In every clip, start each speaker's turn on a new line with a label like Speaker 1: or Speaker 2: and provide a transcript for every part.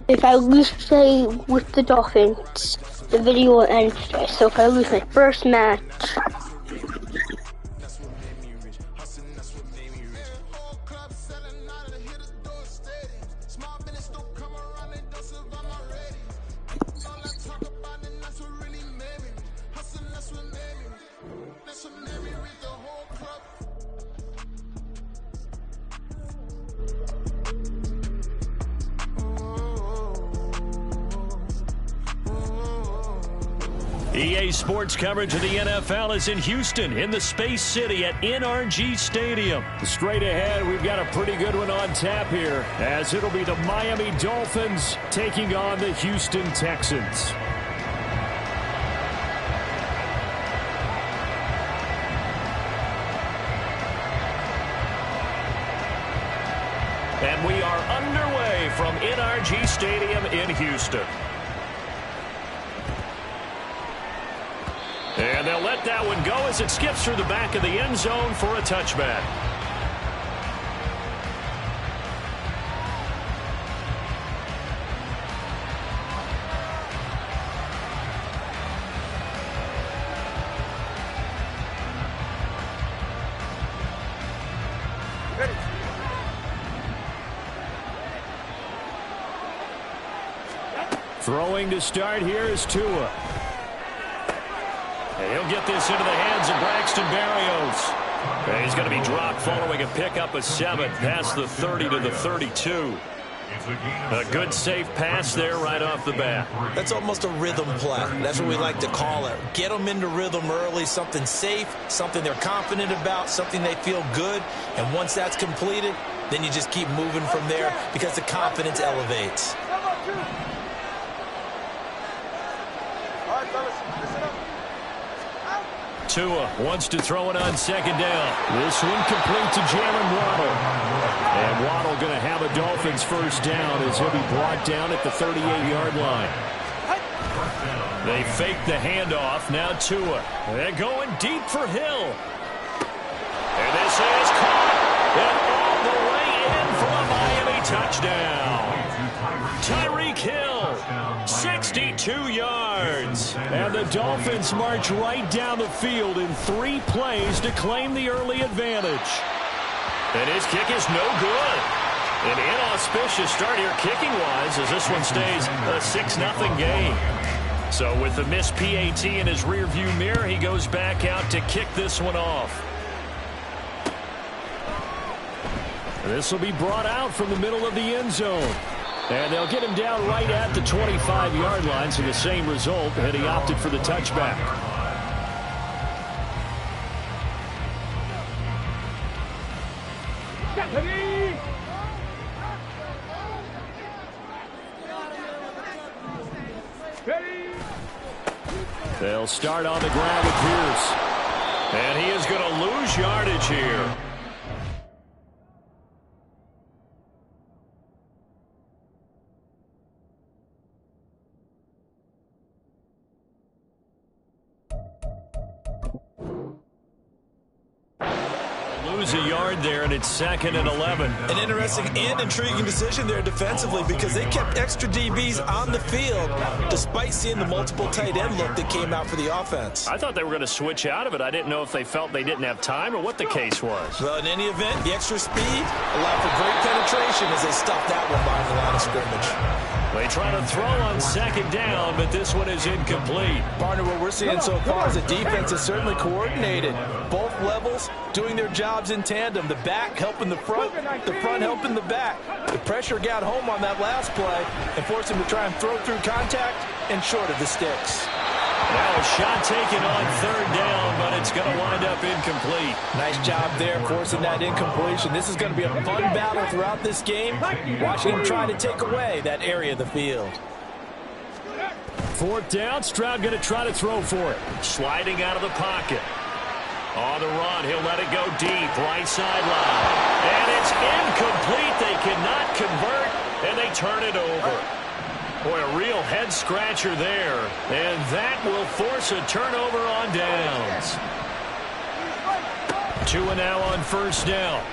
Speaker 1: If I lose, say, with the Dolphins, the video will end today. So if I lose my first match,
Speaker 2: EA Sports coverage of the NFL is in Houston, in the Space City at NRG Stadium. Straight ahead, we've got a pretty good one on tap here, as it'll be the Miami Dolphins taking on the Houston Texans. And we are underway from NRG Stadium in Houston. And they'll let that one go as it skips through the back of the end zone for a touchback. Throwing to start here is Tua. And he'll get this into the hands of Braxton Berrios. And he's going to be dropped following a pickup of 7 past the 30 to the 32. A good safe pass there right off the bat.
Speaker 3: That's almost a rhythm play. That's what we like to call it. Get them into rhythm early, something safe, something they're confident about, something they feel good. And once that's completed, then you just keep moving from there because the confidence elevates.
Speaker 2: Tua wants to throw it on second down. This one complete to Jalen Waddle. And Waddle going to have a Dolphins first down as he'll be brought down at the 38-yard line. They fake the handoff. Now Tua. They're going deep for Hill. And this is caught. And all the way in for a Miami touchdown. Tyreek Hill, 62 yards. And the Dolphins march right down the field in 3 plays to claim the early advantage. And his kick is no good. An inauspicious start here kicking-wise as this one stays a 6-0 game. So with the missed PAT in his rearview mirror, he goes back out to kick this one off. This will be brought out from the middle of the end zone. And they'll get him down right at the 25-yard line, so the same result, and he opted for the touchback. They'll start on the ground with Pierce. And he is going to lose yardage here. A yard there, and it's 2nd and 11.
Speaker 3: An interesting and intriguing decision there defensively because they kept extra DBs on the field despite seeing the multiple tight end look that came out for the offense.
Speaker 2: I thought they were going to switch out of it. I didn't know if they felt they didn't have time or what the case was.
Speaker 3: Well, in any event, the extra speed allowed for great penetration as they stuffed that one behind the line of scrimmage.
Speaker 2: They try to throw on 2nd down, but this one is incomplete.
Speaker 3: Partner, what we're seeing so far is the defense is certainly coordinated. Both levels doing their jobs in tandem. The back helping the front helping the back. The pressure got home on that last play and forced him to try and throw through contact and short of the sticks.
Speaker 2: Now a shot taken on 3rd down, but it's going to wind up incomplete.
Speaker 3: Nice job there forcing that incompletion. This is going to be a fun battle throughout this game. Watching him try to take away that area of the field.
Speaker 2: 4th down, Stroud going to try to throw for it. Sliding out of the pocket. On the run, he'll let it go deep, right sideline. And it's incomplete. They cannot convert, and they turn it over. Boy, a real head-scratcher there. And that will force a turnover on downs. Tua now on 1st down.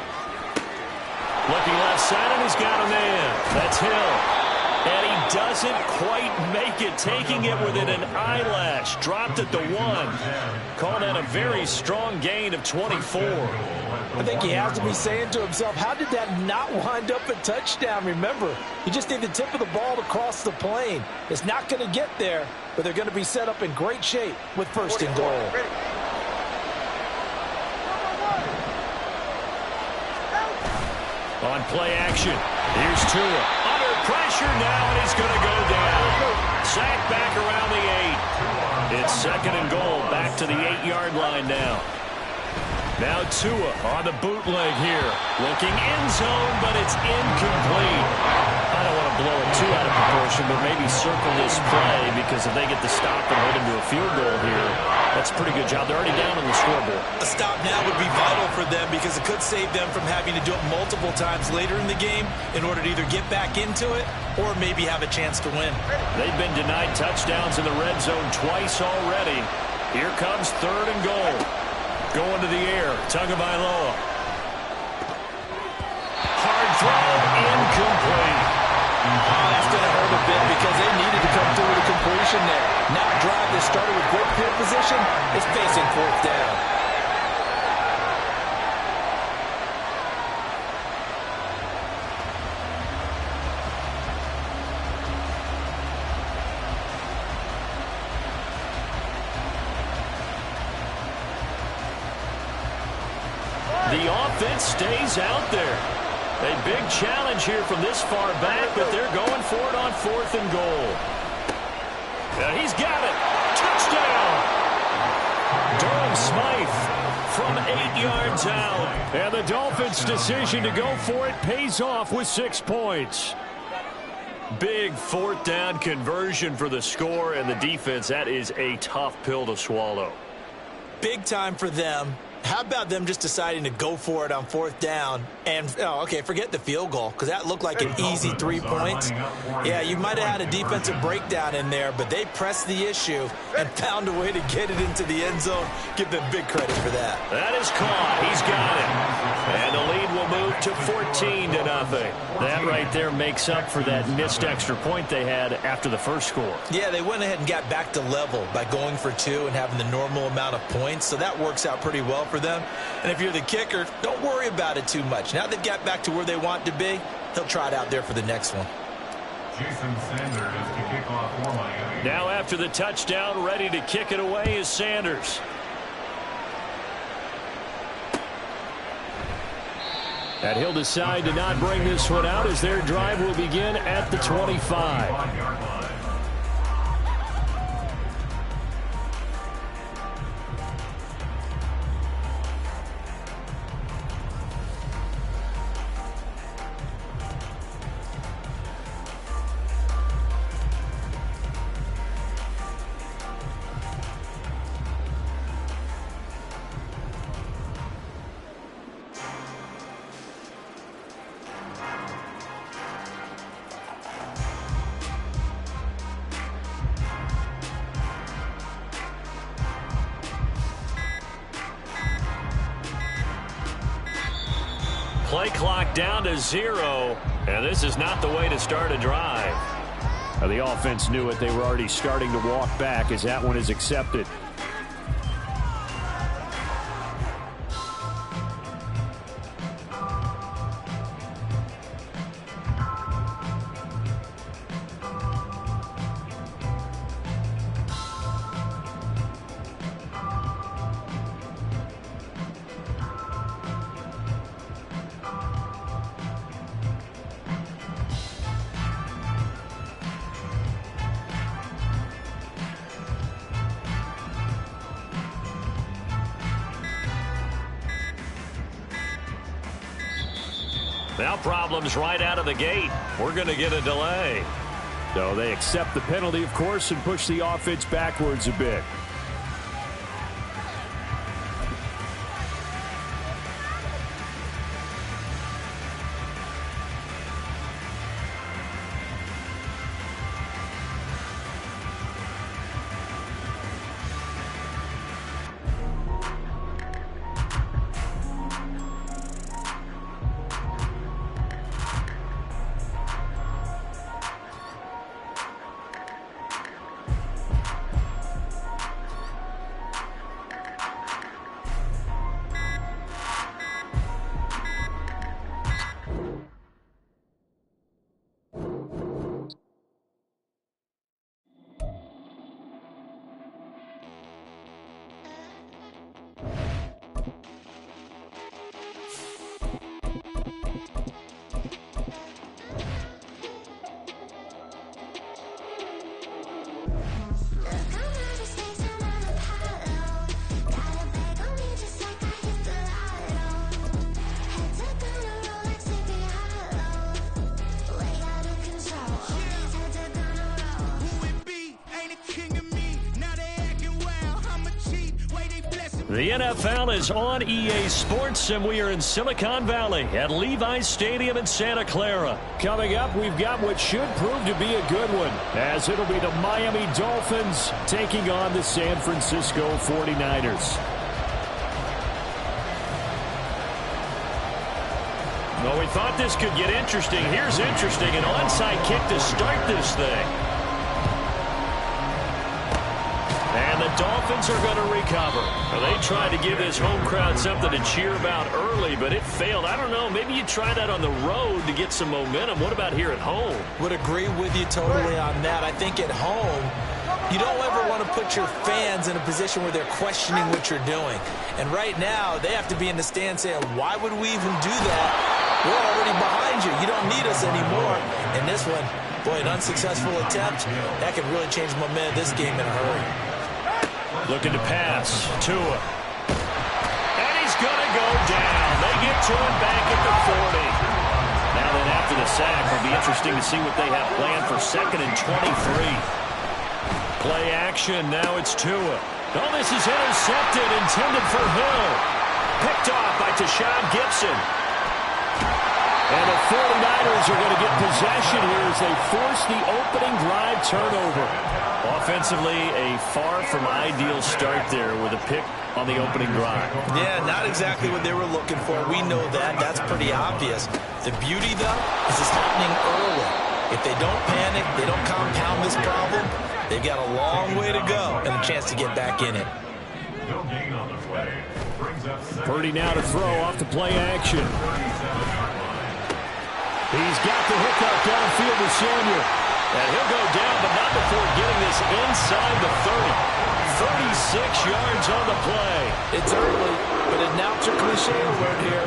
Speaker 2: Looking left side, and he's got a man. That's Hill. And he doesn't quite make it, taking it within an eyelash. Dropped at the 1. Called that a very strong gain of 24.
Speaker 3: I think he has to be saying to himself, how did that not wind up a touchdown? Remember, you just need the tip of the ball to cross the plane. It's not going to get there, but they're going to be set up in great shape with first and goal.
Speaker 2: On play action, here's Tua. Under pressure now, and he's going to go down. Sacked back around the 8. It's second and goal, back to the 8-yard line now. Now Tua on the bootleg here. Looking end zone, but it's incomplete. I don't want to blow it too out of proportion, but maybe circle this play, because if they get the stop and hold him to a field goal here, that's a pretty good job. They're already down on the scoreboard.
Speaker 3: A stop now would be vital for them, because it could save them from having to do it multiple times later in the game in order to either get back into it or maybe have a chance to win.
Speaker 2: They've been denied touchdowns in the red zone twice already. Here comes third and goal. Going to the air, Tagovailoa. Hard throw, incomplete.
Speaker 3: That's going to hurt a bit, because they needed to come through with a completion there. Now a drive that started with great field position is facing fourth down.
Speaker 2: The offense stays out there. A big challenge here from this far back, but they're going for it on fourth and goal. He's got it. Touchdown. Durham Smythe from 8 yards out. And the Dolphins' decision to go for it pays off with 6 points. Big fourth down conversion for the score, and the defense, that is a tough pill to swallow.
Speaker 3: Big time for them. How about them just deciding to go for it on fourth down and, forget the field goal, because that looked like an easy 3 points. Yeah, you might have had a defensive breakdown in there, but they pressed the issue and found a way to get it into the end zone. Give them big credit for that.
Speaker 2: That is caught. He's got it. And the lead will move to 14-0. That right there makes up for that missed extra point they had after the first score.
Speaker 3: Yeah, they went ahead and got back to level by going for 2 and having the normal amount of points, so that works out pretty well for them. And if you're the kicker, don't worry about it too much. Now they've got back to where they want to be, they'll try it out there for the next one.
Speaker 4: Jason Sanders to kick off for Miami.
Speaker 2: Now after the touchdown, ready to kick it away is Sanders. And he'll decide to not bring this one out as their drive will begin at the 25. Play clock down to 0, and this is not the way to start a drive. Now, the offense knew it. They were already starting to walk back as that one is accepted. Now problems right out of the gate. We're going to get a delay. So they accept the penalty, of course, and push the offense backwards a bit. The NFL is on EA Sports, and we are in Silicon Valley at Levi's Stadium in Santa Clara. Coming up, we've got what should prove to be a good one, as it'll be the Miami Dolphins taking on the San Francisco 49ers. Well, we thought this could get interesting. Here's interesting, an onside kick to start this thing. And the Dolphins are going to recover. Well, they tried to give this home crowd something to cheer about early, but it failed. I don't know. Maybe you try that on the road to get some momentum. What about here at home?
Speaker 3: Would agree with you totally on that. I think at home, you don't ever want to put your fans in a position where they're questioning what you're doing. And right now, they have to be in the stand saying, why would we even do that? We're already behind you. You don't need us anymore. And this one, boy, an unsuccessful attempt, that could really change the momentum of this game in a hurry.
Speaker 2: Looking to pass. Tua. And he's going to go down. They get to him back at the 40. Now then, after the sack, it'll be interesting to see what they have planned for 2nd and 23. Play action. Now it's Tua. Oh, this is intercepted. Intended for Hill. Picked off by Tashawn Gibson. And the 49ers are going to get possession here as they force the opening drive turnover. Offensively, a far from ideal start there with a pick on the opening drive.
Speaker 3: Yeah, not exactly what they were looking for. We know that. That's pretty obvious. The beauty, though, is it's happening early. If they don't panic, they don't compound this problem, they've got a long way to go and a chance to get back in it.
Speaker 4: No gain on the play. Brings up
Speaker 2: Purdy now to throw off the play action. He's got the hookup downfield to Samuel. And he'll go down, but not before getting this inside the 30. 36 yards on the play.
Speaker 3: It's early, but an announcer cliche word here.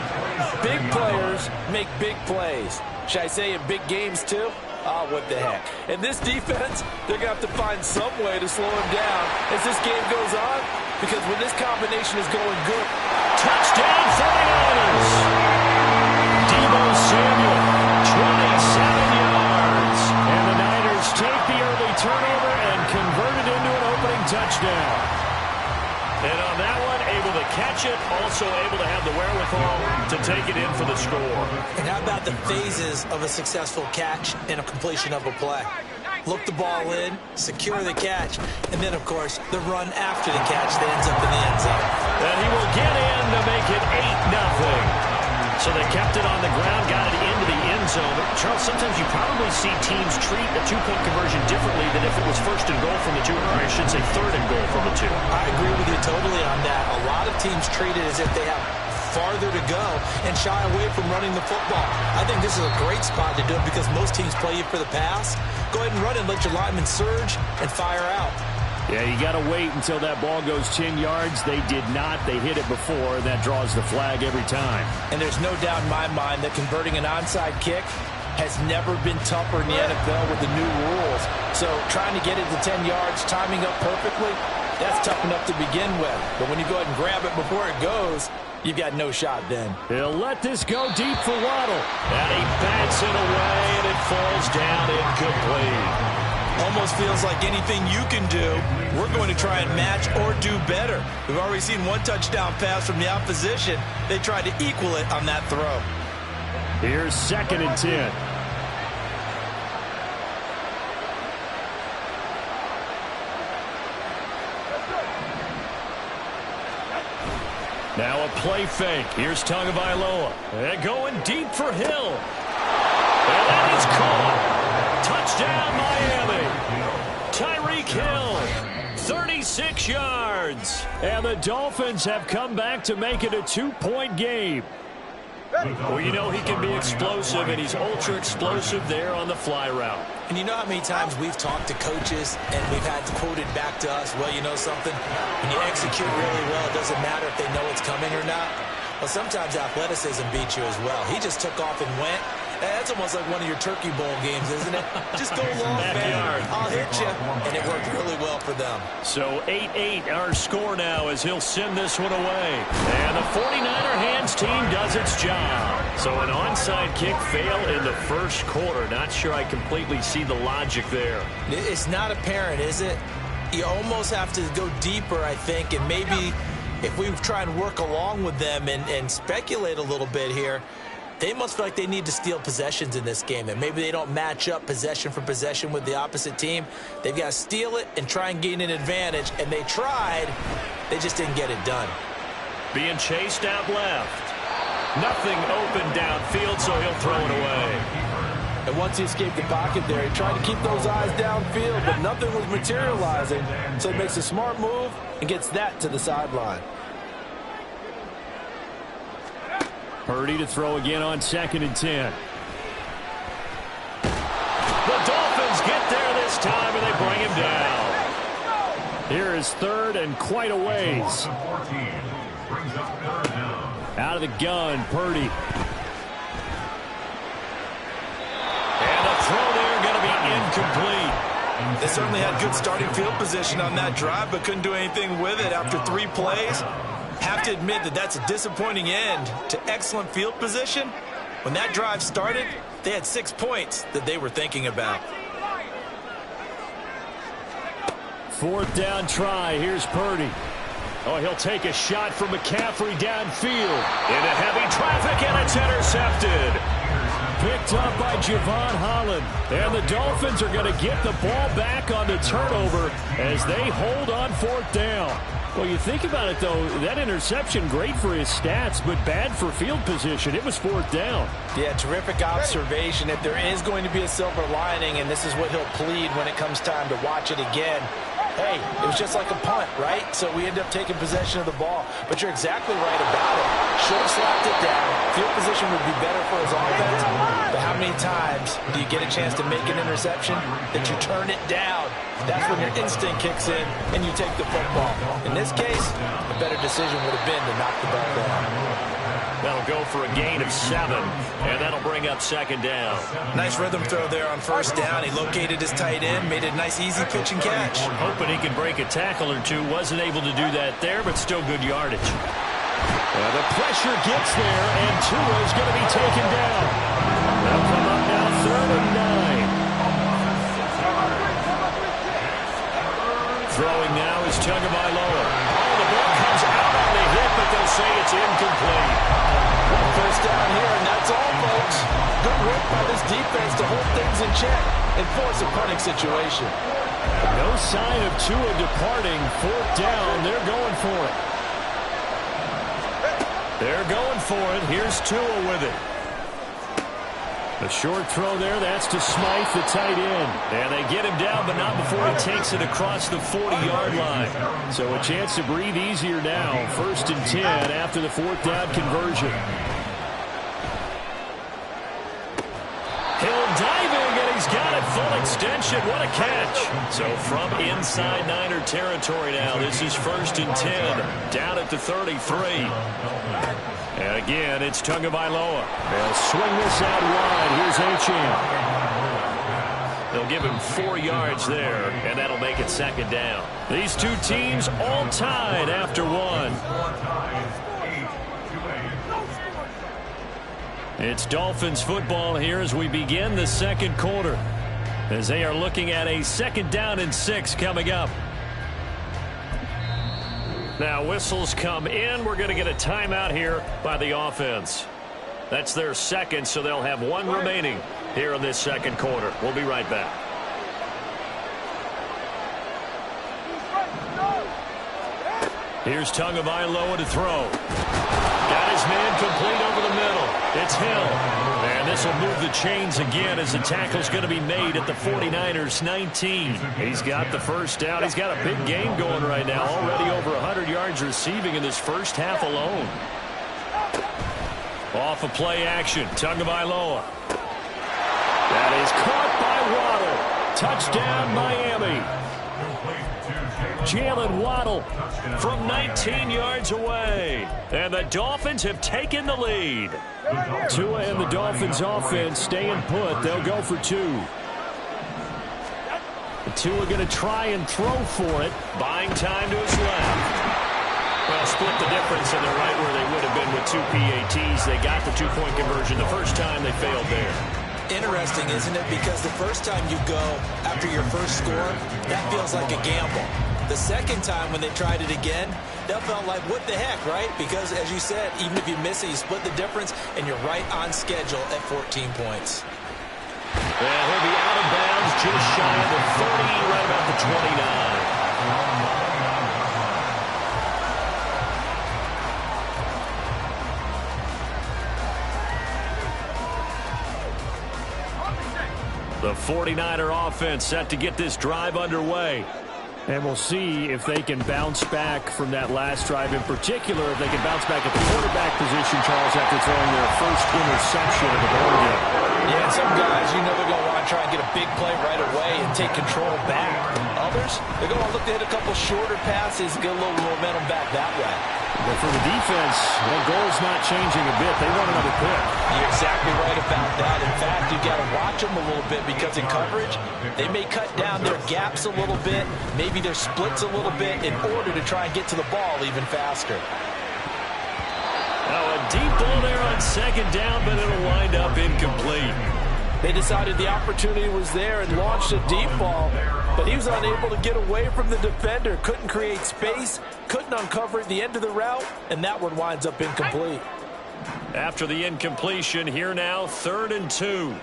Speaker 3: Big players make big plays. Should I say in big games, too? Oh, what the heck. And this defense, they're going to have to find some way to slow him down as this game goes on, because when this combination is going good.
Speaker 2: Touchdown 49ers! Deebo Samuel, 27 yards. And the Niners take the early turnover and convert it into an opening touchdown. And on that one, able to catch it, also able to have the wherewithal to take it in for the score.
Speaker 3: And how about the phases of a successful catch and a completion of a play? Look the ball in, secure the catch, and then, of course, the run after the catch that ends up in the end zone.
Speaker 2: And he will get in to make it 8-0. So they kept it on the ground, got it into the end zone. But Charles, sometimes you probably see teams treat a two-point conversion differently than if it was 1st and goal from the 2, or I should say 3rd and goal from the 2.
Speaker 3: I agree with you totally on that. A lot of teams treat it as if they have farther to go and shy away from running the football. I think this is a great spot to do it because most teams play you for the pass. Go ahead and run it, let your linemen surge, and fire out.
Speaker 2: Yeah, you got to wait until that ball goes 10 yards. They did not. They hit it before, and that draws the flag every time.
Speaker 3: And there's no doubt in my mind that converting an onside kick has never been tougher in the NFL with the new rules. So trying to get it to 10 yards, timing up perfectly, that's tough enough to begin with. But when you go ahead and grab it before it goes, you've got no shot then.
Speaker 2: He'll let this go deep for Waddle. And he bats it away, and it falls down incomplete.
Speaker 3: Almost feels like anything you can do, we're going to try and match or do better. We've already seen one touchdown pass from the opposition. They tried to equal it on that throw.
Speaker 2: Here's 2nd and 10. Now a play fake. Here's Tagovailoa. And going deep for Hill. And that is caught. Touchdown, Miami. Tyreek Hill, 36 yards. And the Dolphins have come back to make it a 2-point game. Well, you know he can be explosive, and he's ultra-explosive there on the fly route.
Speaker 3: And you know how many times we've talked to coaches, and we've had quoted back to us, well, you know something? When you execute really well, it doesn't matter if they know it's coming or not. Well, sometimes athleticism beats you as well. He just took off and went. That's almost like one of your Turkey Bowl games, isn't it? Just go long, man. I'll hit you. And it worked really well for them.
Speaker 2: So 8-8 our score now as he'll send this one away. And the 49er hands team does its job. So an onside kick fail in the first quarter. Not sure I completely see the logic there.
Speaker 3: It's not apparent, is it? You almost have to go deeper, I think, and maybe if we try and work along with them and speculate a little bit here, they must feel like they need to steal possessions in this game, and maybe they don't match up possession for possession with the opposite team. They've got to steal it and try and gain an advantage, and they tried. They just didn't get it done.
Speaker 2: Being chased out left. Nothing open downfield, so he'll throw it away.
Speaker 3: And once he escaped the pocket there, he tried to keep those eyes downfield, but nothing was materializing. So he makes a smart move and gets that to the sideline.
Speaker 2: Purdy to throw again on 2nd and 10. The Dolphins get there this time, and they bring him down. Here is 3rd and quite a ways. Out of the gun, Purdy. And a throw there going to be incomplete.
Speaker 3: They certainly had good starting field position on that drive, but couldn't do anything with it after 3 plays. Have to admit that that's a disappointing end to excellent field position. When that drive started, they had 6 points that they were thinking about.
Speaker 2: 4th down try. Here's Purdy. Oh, he'll take a shot from McCaffrey downfield. Into heavy traffic, and it's intercepted. Picked up by Javon Holland. And the Dolphins are going to get the ball back on the turnover as they hold on 4th down. Well, you think about it, though, that interception, great for his stats, but bad for field position. It was 4th down.
Speaker 3: Yeah, terrific observation. If there is going to be a silver lining, and this is what he'll plead when it comes time to watch it again, hey, it was just like a punt, right? So we end up taking possession of the ball. But you're exactly right about it. Should have slapped it down. Field position would be better for his offense. But how many times do you get a chance to make an interception that you turn it down? That's when your instinct kicks in and you take the football. In this case, the better decision would have been to knock the ball down.
Speaker 2: That'll go for a gain of 7, and that'll bring up 2nd down.
Speaker 3: Nice rhythm throw there on 1st down. He located his tight end, made a nice easy pitch and catch.
Speaker 2: Hoping he can break a tackle or two. Wasn't able to do that there, but still good yardage. The pressure gets there, and Tua is going to be taken down. They'll come up now 3rd and 9. Throwing now is Tagovailoa. Oh, the ball comes out on the hit, but they'll say it's incomplete.
Speaker 3: 1st down here, and that's all, folks. Good work by this defense to hold things in check and force a punting situation.
Speaker 2: No sign of Tua departing. 4th down, they're going for it. They're going for it. Here's Tua with it. A short throw there. That's to Smythe, the tight end. And they get him down, but not before he takes it across the 40-yard line. So a chance to breathe easier now. 1st and 10 after the 4th down conversion. Hill diving, and he's got it. Full extension. What a catch. So from inside Niner territory now, this is 1st and 10. Down at the 33. And again, it's Tagovailoa. They'll swing this out wide. Here's Achane. They'll give him 4 yards there, and that'll make it 2nd down. These two teams all tied after 1. It's Dolphins football here as we begin the 2nd quarter, as they are looking at a 2nd down and 6 coming up. Now whistles come in. We're going to get a timeout here by the offense. That's their 2nd, so they'll have 1 remaining here in this 2nd quarter. We'll be right back. Here's Tagovailoa to throw. Got his man complete over the middle. It's Hill. And this will move the chains again as the tackle's going to be made at the 49ers 19. He's got the 1st down. He's got a big game going right now. Already over 100 yards receiving in this 1st half alone. Off of play action. Tagovailoa. That is caught by Waddle. Touchdown Miami. Jalen Waddle from 19 yards away. And the Dolphins have taken the lead. Tua and the Dolphins offense staying put. They'll go for 2. Tua going to try and throw for it. Buying time to his left. Well, split the difference, and they're right where they would have been with 2 PATs. They got the 2-point conversion the first time. They failed there.
Speaker 3: Interesting, isn't it? Because the first time you go after your first score, that feels like a gamble. The second time when they tried it again, they felt like, what the heck, right? Because, as you said, even if you miss it, you split the difference, and you're right on schedule at 14 points.
Speaker 2: And he'll be out of bounds just shy of the 30, right about the 29. The 49er offense set to get this drive underway. And we'll see if they can bounce back from that last drive, in particular, if they can bounce back at the quarterback position, Charles, after throwing their first interception of the ball game.
Speaker 3: Yeah, some guys, you know they're going to want to try and get a big play right away and take control back. Others, they're going to look to hit a couple shorter passes, get a little momentum back that way.
Speaker 2: But for the defense, that goal's not changing a bit. They want another pick.
Speaker 3: You're exactly right about that. In fact, you've got to watch them a little bit because in coverage, they may cut down their gaps a little bit, maybe their splits a little bit in order to try and get to the ball even faster.
Speaker 2: Now a deep ball there on second down, but it'll wind up incomplete.
Speaker 3: They decided the opportunity was there and launched a deep ball, but he was unable to get away from the defender, couldn't create space, couldn't uncover at the end of the route, and that one winds up incomplete.
Speaker 2: After the incompletion, here now, 3rd and 2.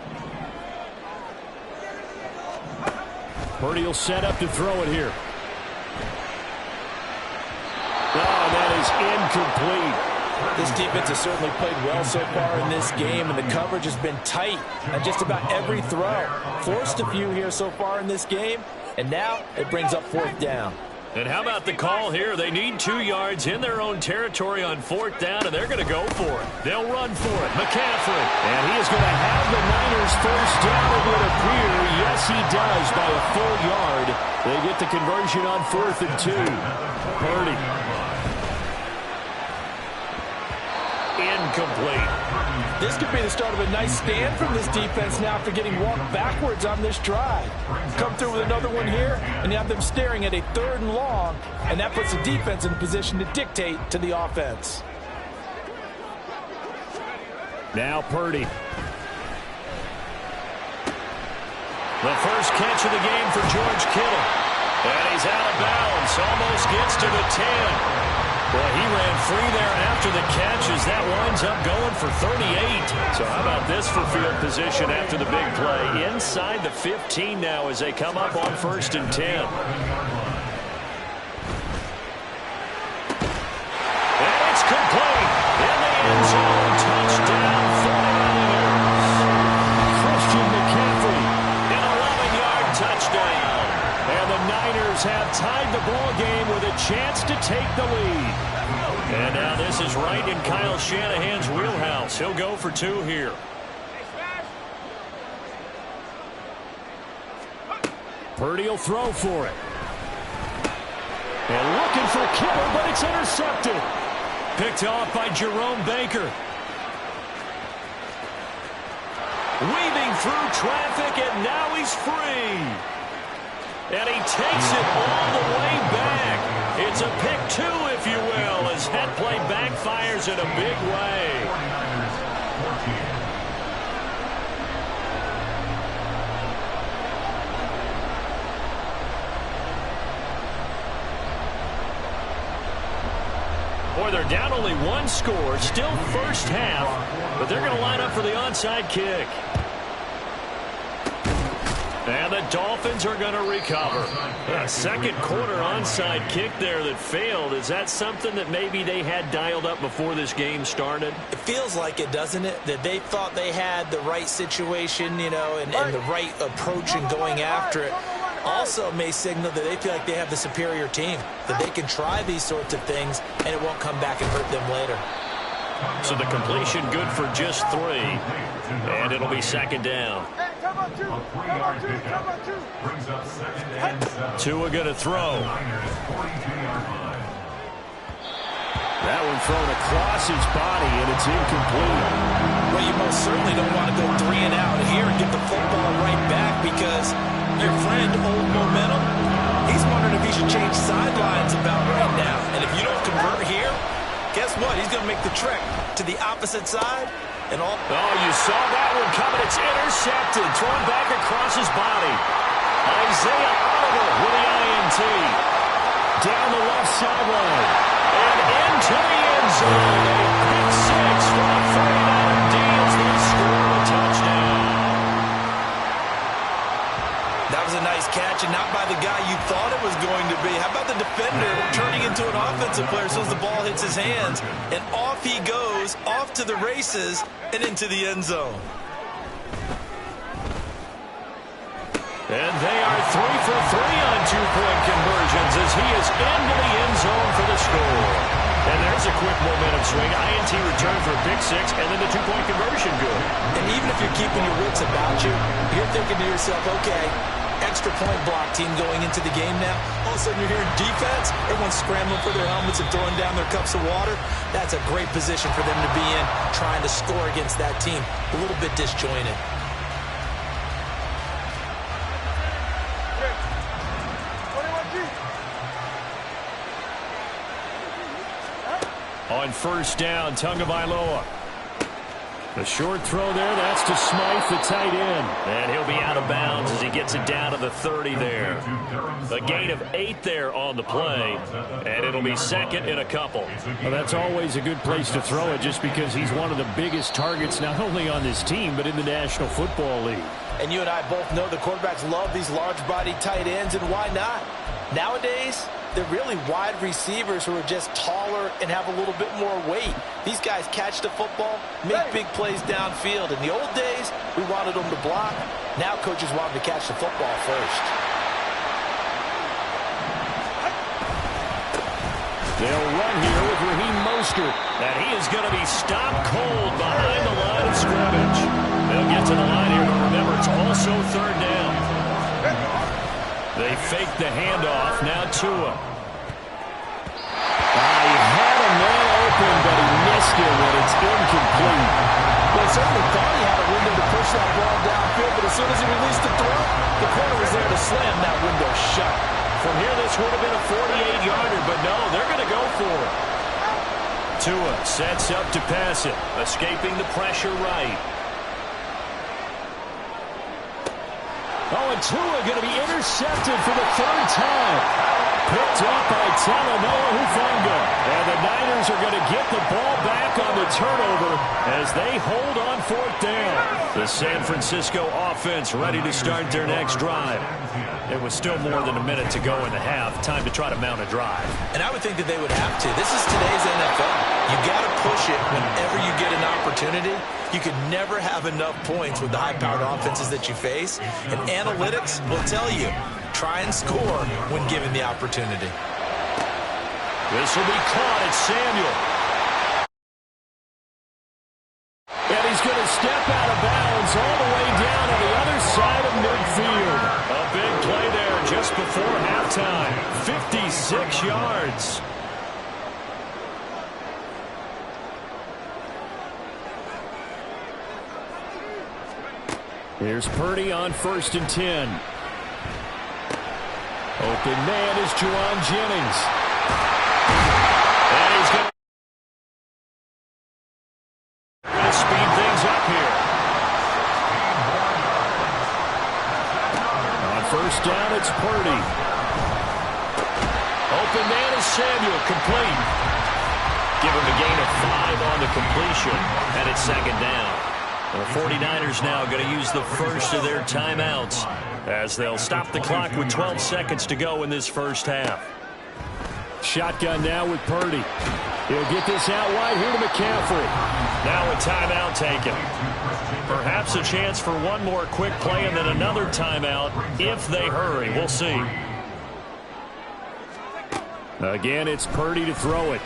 Speaker 2: Purdy will set up to throw it here. Oh, that is incomplete.
Speaker 3: This defense has certainly played well so far in this game, and the coverage has been tight at just about every throw. Forced a few here so far in this game, and now it brings up 4th down.
Speaker 2: And how about the call here? They need 2 yards in their own territory on 4th down, and they're going to go for it. They'll run for it. McCaffrey. And he is going to have the Niners first down, it would appear. Yes, he does, by a full yard. They get the conversion on 4th and 2. Purdy. Incomplete.
Speaker 3: This could be the start of a nice stand from this defense now after getting walked backwards on this drive. Come through with another one here, and you have them staring at a 3rd and long, and that puts the defense in position to dictate to the offense.
Speaker 2: Now Purdy. The first catch of the game for George Kittle. And he's out of bounds. Almost gets to the 10. Well, he ran free there after the catch as that winds up going for 38. So how about this for field position after the big play? Inside the 15 now as they come up on 1st and 10. And it's complete. In the end zone, touchdown 49ers. Christian McCaffrey, an 11-yard touchdown. And the Niners have tied the ball game with a chance to take the lead. And now this is right in Kyle Shanahan's wheelhouse. He'll go for 2 here. Purdy will throw for it. And looking for Kittle, but it's intercepted. Picked off by Jerome Baker. Weaving through traffic, and now he's free. And he takes it all the way back. It's a pick 2, if you will, as that play backfires in a big way. Boy, they're down only 1 score, still first half, but they're going to line up for the onside kick. And the Dolphins are going to recover. A second quarter onside kick there that failed. Is that something that maybe they had dialed up before this game started?
Speaker 3: It feels like it, doesn't it? That they thought they had the right situation, you know, and the right approach in going after it. Also may signal that they feel like they have the superior team, that they can try these sorts of things, and it won't come back and hurt them later.
Speaker 2: So the completion good for just 3, and it'll be 2nd down. Tua going to throw. That one thrown across his body, and it's incomplete.
Speaker 3: Well, you most certainly don't want to go 3 and out here and get the football right back, because your friend, Old Momentum, he's wondering if he should change sidelines about right now. And if you don't convert here, guess what? He's going to make the trek to the opposite side. And all.
Speaker 2: Oh, you saw that one coming. It's intercepted. Thrown back across his body. Isaiah Oliver with the INT. sideline. And into the end zone. A pick six for the 49er Deals. They score a touchdown.
Speaker 3: That was a nice catch, and not by the guy you thought it was going to be. How about the defender turning into an offensive player as soon as the ball hits his hands? And off he goes, off to the races, and into the end zone.
Speaker 2: And they are 3 for 3 on two-point conversions as he is into the end zone for the score. And there's a quick momentum swing. INT return for a pick six, and then the two-point conversion good.
Speaker 3: And even if you're keeping your wits about you, you're thinking to yourself, okay, extra point block team going into the game now. All of a sudden you're hearing defense. Everyone's scrambling for their helmets and throwing down their cups of water. That's a great position for them to be in, trying to score against that team. A little bit disjointed.
Speaker 2: On first down, Tagovailoa. The short throw there, that's to Smythe, the tight end. And he'll be out of bounds as he gets it down to the 30 there. A gain of 8 there on the play, and it'll be second and a couple. Well, that's always a good place to throw it just because he's one of the biggest targets not only on this team but in the National Football League.
Speaker 3: And you and I both know the quarterbacks love these large-bodied tight ends, and why not? Nowadays, they're really wide receivers who are just taller and have a little bit more weight. These guys catch the football, make big plays downfield. In the old days, we wanted them to block. Now coaches want them to catch the football first.
Speaker 2: They'll run here with Raheem Mostert. And he is going to be stopped cold behind the line of scrimmage. They'll get to the line here, but remember, it's also third down. They fake the handoff. Now Tua. He had a man open, but he missed it when it's incomplete.
Speaker 3: Well, certainly thought he had a window to push that ball downfield, but as soon as he released the throw, the corner was there to slam that window shut.
Speaker 2: From here, this would have been a 48-yarder, but no, they're going to go for it. Tua sets up to pass it, escaping the pressure right. Oh, and Tua going to be intercepted for the third time. Picked up by Talanoa Hufanga. And the Niners are going to get the ball back on the turnover as they hold on fourth down. The San Francisco offense ready to start their next drive. It was still more than a minute to go in the half. Time to try to mount a drive.
Speaker 3: And I would think that they would have to. This is today's NFL. You got to push it whenever you get an opportunity. You could never have enough points with the high-powered offenses that you face. And analytics will tell you, try and score when given the opportunity.
Speaker 2: This will be caught at Samuel. And he's going to step out of bounds all the way down on the other side of midfield. A big play there just before halftime. 56 yards. Here's Purdy on 1st and 10. Open man is Juwan Jennings. And he's going to speed things up here. On 1st down, it's Purdy. Open man is Samuel, complete. Give him a gain of 5 on the completion, and it's 2nd down. The 49ers now going to use the first of their timeouts as they'll stop the clock with 12 seconds to go in this first half. Shotgun now with Purdy. He'll get this out wide here to McCaffrey. Now a timeout taken. Perhaps a chance for one more quick play and then another timeout if they hurry. We'll see. Again, it's Purdy to throw it.